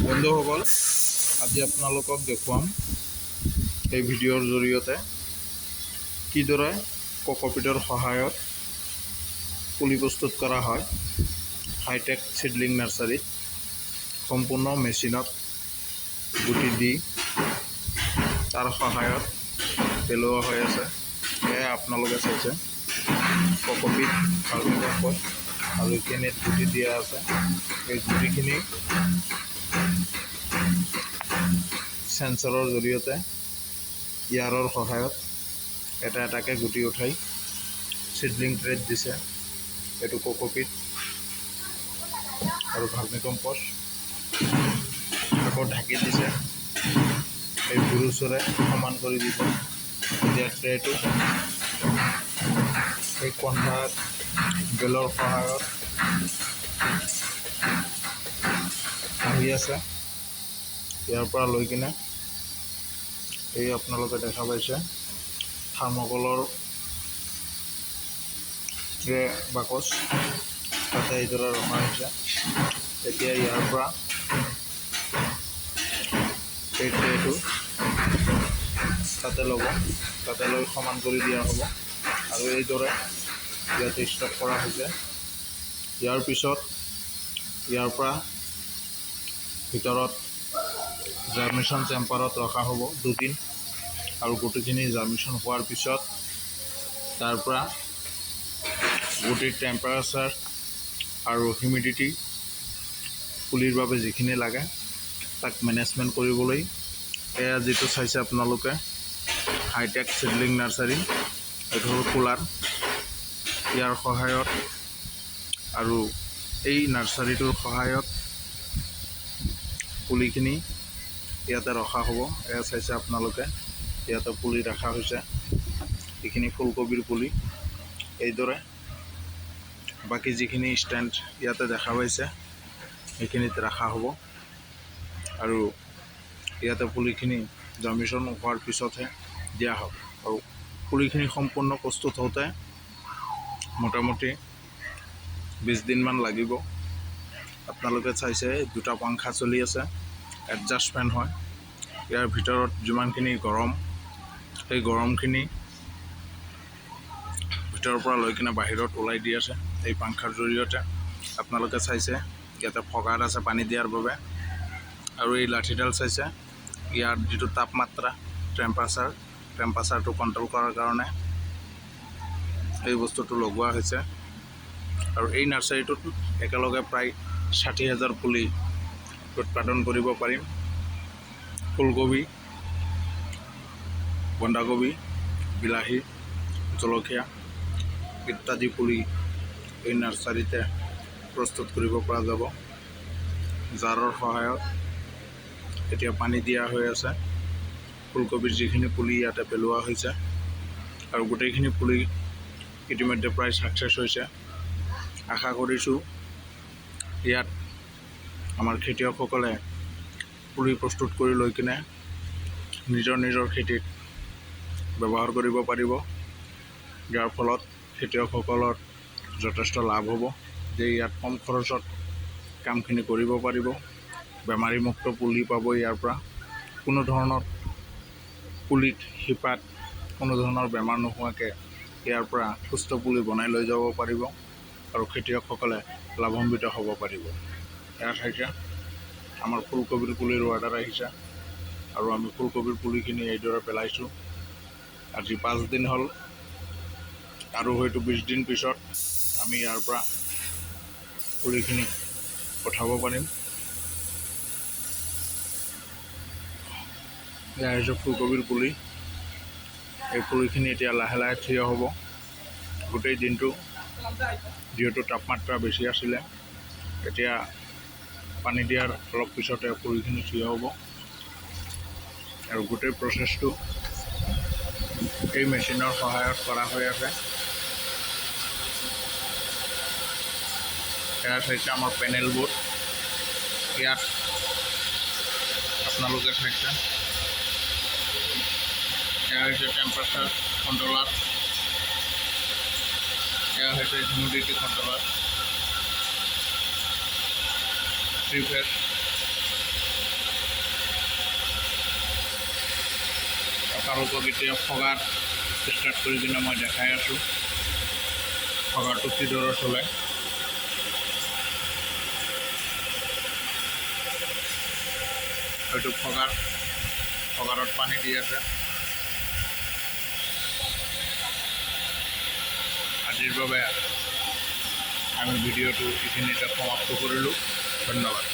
বন্ধুসকল, আজি আপোনালোকক দেখুৱাম এই ভিডিঅ'ৰ জৰিয়তে কিদৰে কোকোপিটৰ সহায়ত পুলি প্ৰস্তুত কৰা হয়। হাইটেক চিডলিং নাৰ্চাৰীত সম্পূৰ্ণ মেচিনত গুটি দি তাৰ সহায়ত পেলোৱা হৈ আছে। এয়া আপোনালোকে চাইছে কোকোপিট ভালকৈ আৰু এইখিনিত গুটি দিয়া আছে। এই গুটিখিনি সেন্সৰৰ জৰিয়তে ইয়াৰৰ সহায়ত এটা এটাকৈ গুটি উঠাই চিডলিং ট্ৰেত দিছে। এইটো কোকোপিট আৰু ভাৰ্মিকম্পষ্ট আকৌ ঢাকি দিছে। এই বুৰুচৰে সমান কৰি দিব দিয়া ট্ৰেটো। এই কনভাৰ বেলৰ সহায়ত আহি আছে। ইয়াৰ পৰা লৈ কিনে এই আপোনালোকে দেখা পাইছে থাৰ্মকলৰ ট্ৰে বাকচ তাতে এইদৰে ৰখা হৈছে। এতিয়া ইয়াৰ পৰা এই ট্ৰেটো তাতে ল'ব, তাতে লৈ সমান কৰি দিয়া হ'ব আৰু এইদৰে ইয়াতে ষ্টক কৰা হৈছে। ইয়াৰ পিছত ইয়াৰ পৰা ভিতৰত জাৰ্মিনেশ্যন চেম্বাৰত ৰখা হ'ব 2 দিন আৰু গুটিখিনি জাৰ্মিনেশ্যন হোৱাৰ পিছত তাৰ পৰা গুটিৰ টেম্পাৰেচাৰ আৰু হিউমিডিটি পুলিৰ বাবে যিখিনি লাগে তাক মেনেজমেণ্ট কৰিবলৈ এয়া যিটো চাইছে আপোনালোকে হাইটেক চিডলিং নাৰ্চাৰী, এইটো হ'ল কুলাৰ। ইয়াৰ সহায়ত আৰু এই নাৰ্চাৰীটোৰ সহায়ত পুলিখিনি ইয়াতে ৰখা হ'ব। এয়া চাইছে আপোনালোকে ইয়াতে পুলি ৰখা হৈছে। এইখিনি ফুলকবিৰ পুলি এইদৰে বাকী যিখিনি ষ্টেণ্ড ইয়াতে দেখা পাইছে সেইখিনিত ৰখা হ'ব আৰু ইয়াতে পুলিখিনি জাৰ্মিনেশ্যন হোৱাৰ পিছতহে দিয়া হ'ব। আৰু পুলিখিনি সম্পূৰ্ণ প্ৰস্তুত হওঁতে মোটামুটি 20 দিনমান লাগিব। আপোনালোকে চাইছে 2টা পাংখা চলি আছে, এডজাষ্ট ফেন হয়। ইয়াৰ ভিতৰত যিমানখিনি গৰম সেই গৰমখিনি ভিতৰৰ পৰা লৈ কিনে বাহিৰত ওলাই দি আছে এই পাংখাৰ জৰিয়তে। আপোনালোকে চাইছে ইয়াতে ফগাৰ আছে পানী দিয়াৰ বাবে আৰু এই লাঠিডাল চাইছে ইয়াৰ যিটো তাপমাত্ৰা টেম্পাৰেচাৰটো কণ্ট্ৰল কৰাৰ কাৰণে এই বস্তুটো লগোৱা হৈছে। আৰু এই নাৰ্চাৰীটোত একেলগে প্ৰায় 60,000 পুলি উৎপাদন কৰিব পাৰিম। ফুলকবি, বন্ধাকবি, বিলাহী, জলকীয়া ইত্যাদি পুলি এই নাৰ্চাৰীতে প্ৰস্তুত কৰিব পৰা যাব। জাৰৰ সহায়ত এতিয়া পানী দিয়া হৈ আছে। ফুলকবিৰ যিখিনি পুলি ইয়াতে পেলোৱা হৈছে আৰু গোটেইখিনি পুলি ইতিমধ্যে প্ৰায় ছাকচেছ হৈছে। আশা কৰিছোঁ ইয়াত আমাৰ খেতিয়কসকলে পুলি প্ৰস্তুত কৰি লৈ কিনে নিজৰ খেতিত ব্যৱহাৰ কৰিব পাৰিব। ইয়াৰ ফলত খেতিয়কসকলৰ যথেষ্ট লাভ হ'ব যে ইয়াত কম খৰচত কামখিনি কৰিব পাৰিব। বেমাৰীমুক্ত পুলি পাব। ইয়াৰ পৰা কোনো ধৰণৰ পুলিত শিপাত কোনো ধৰণৰ বেমাৰ নোহোৱাকৈ ইয়াৰ পৰা সুস্থ পুলি বনাই লৈ যাব পাৰিব আৰু খেতিয়কসকলে লাভান্বিত হ'ব পাৰিব। ইয়াৰ ঠাইতে আমাৰ ফুলকবিৰ পুলিৰ অৰ্ডাৰ আহিছে আৰু আমি ফুলকবিৰ পুলিখিনি এইদৰে পেলাইছোঁ। আজি 5 দিন হ'ল আৰু হয়তো 20 দিন পিছত আমি ইয়াৰ পৰা পুলিখিনি পঠাব পাৰিম। এয়া হৈছে ফুলকবিৰ পুলি। এই পুলিখিনি এতিয়া লাহে লাহে থিয় হ'ব। গোটেই দিনটো যিহেতু তাপমাত্ৰা বেছি আছিলে এতিয়া পানী দিয়াৰ অলপ পিছতে পুলিখিনি থিয় হ'ব আৰু গোটেই প্ৰচেছটো এই মেচিনৰ সহায়ত কৰা হৈ আছে। এয়া হৈছে আমাৰ পেনেলবোৰ। ইয়াত আপোনালোকে চাইছে এয়া হৈছে টেম্পাৰেচাৰ কণ্ট্ৰলাৰ, এয়া হৈছে হিউমিডিটি কণ্ট্ৰলাৰ, 3 ফেজ আপোনালোকক এতিয়া ফগাৰ ষ্টাৰ্ট কৰি কিনে মই দেখাই আছোঁ ফগাৰটো কিদৰে চলে। হয়তো ফগাৰত পানী দি আছে। আজিৰ বাবে আমি ভিডিঅ'টো এইখিনিতে সমাপ্ত কৰিলোঁ। ধন্যবাদ।